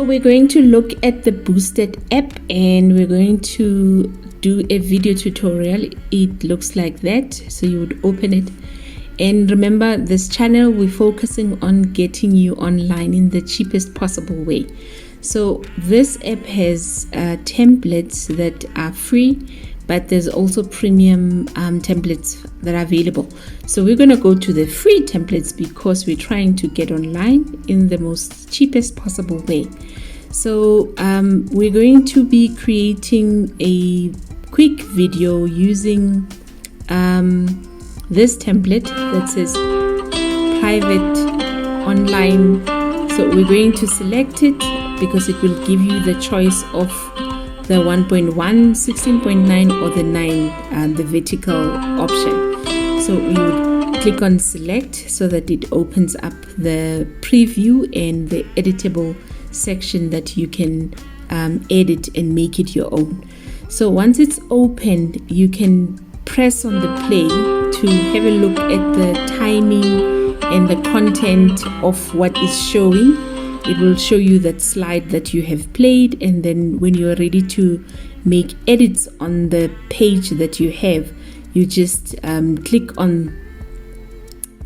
So we're going to look at the Boosted app, and we're going to do a video tutorial. It looks like that. So you would open it, and remember, this channel, we're focusing on getting you online in the cheapest possible way. So this app has templates that are free, but there's also premium templates that are available. So we're going to go to the free templates because we're trying to get online in the most cheapest possible way. So we're going to be creating a quick video using this template that says private online. So we're going to select it because it will give you the choice of the 1.1, 16.9 or the 9, the vertical option. So you would click on select so that it opens up the preview and the editable section that you can edit and make it your own. So once it's opened, you can press on the play to have a look at the timing and the content of what is showing. It will show you that slide that you have played, and then when you're ready to make edits on the page that you have, you just click on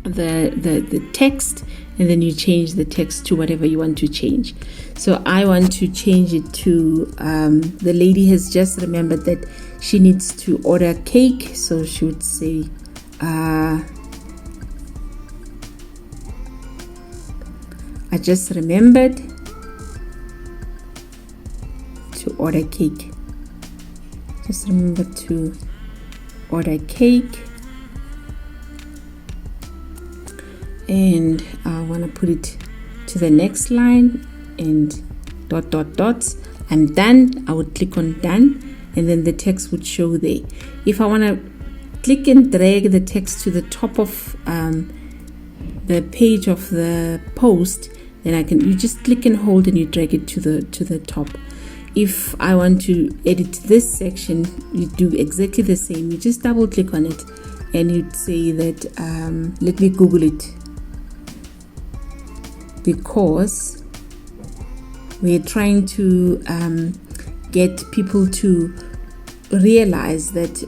the text, and then you change the text to whatever you want to change. So I want to change it to the lady has just remembered that she needs to order cake, so she would say I just remembered to order cake. Just remember to order cake. And I want to put it to the next line and ... I'm done. I would click on done, and then the text would show there. If I want to click and drag the text to the top of the page of the post, then you just click and hold and you drag it to the top. If I want to edit this section, you do exactly the same. You just double click on it and you'd say that let me Google it, because we're trying to get people to realize that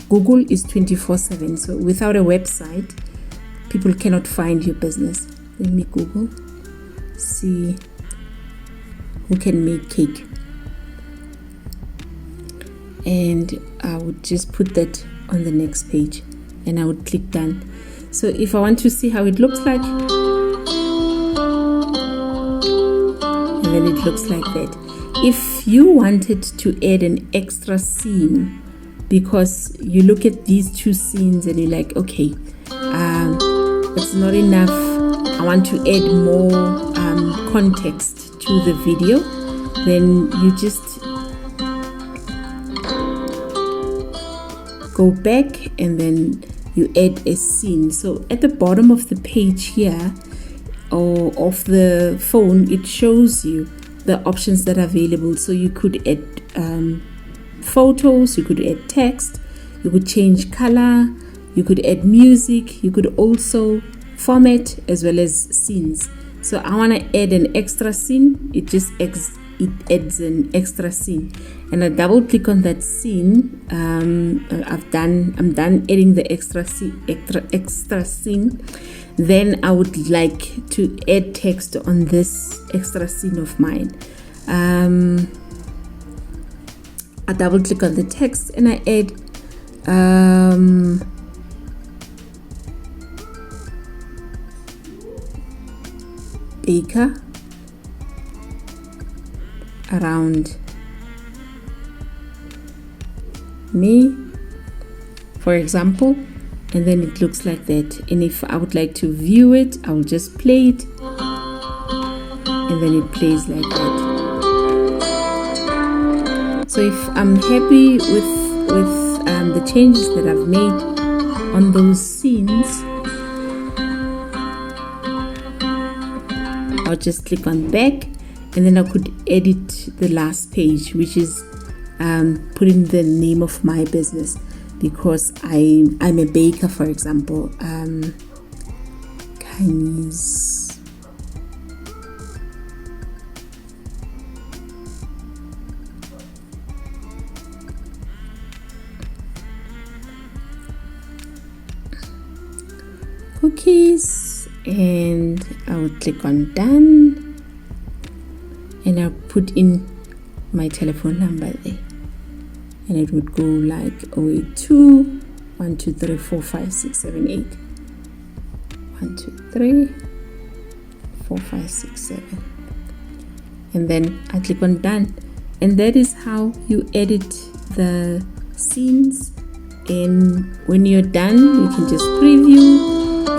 Google is 24/7. So without a website, people cannot find your business. Let me Google, see who can make cake, and I would just put that on the next page and I would click done. So if I want to see how it looks like, and then it looks like that. If you wanted to add an extra scene, because you look at these two scenes and you're like, okay, it's not enough, I want to add more context to the video, then you just go back and then you add a scene. So at the bottom of the page here, or of the phone, it shows you the options that are available. So you could add photos, you could add text, you could change color, you could add music, you could also format as well as scenes. So I want to add an extra scene. It just adds an extra scene, and I double click on that scene. I'm done adding the extra scene. Then I would like to add text on this extra scene of mine. I double click on the text and I add baker around me, for example, and then it looks like that. And if I would like to view it, I will just play it, and then it plays like that. So if I'm happy with the changes that I've made on those scenes, I'll just click on back, and then I could edit the last page, which is put in the name of my business, because I'm a baker, for example, Chinese cookies, and I will click on done, and I'll put in my telephone number there, and it would go like 082 123 4567 123 4567, and then I click on done. And that is how you edit the scenes. And when you're done, you can just preview,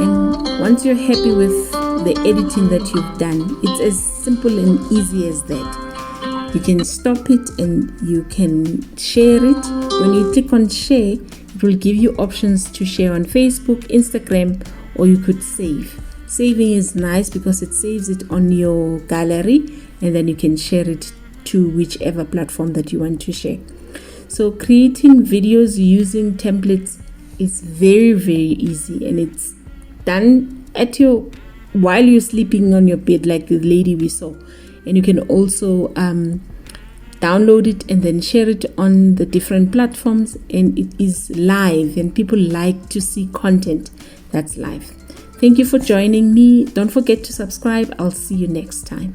and once you're happy with the editing that you've done, it's as simple and easy as that. You can stop it and you can share it. When you click on share, it will give you options to share on Facebook, Instagram, or you could save. Saving is nice because it saves it on your gallery, and then you can share it to whichever platform that you want to share. So creating videos using templates is very, very easy, and it's done while you're sleeping on your bed, like the lady we saw. And you can also download it and then share it on the different platforms, and it is live, and people like to see content that's live. Thank you for joining me. Don't forget to subscribe. I'll see you next time.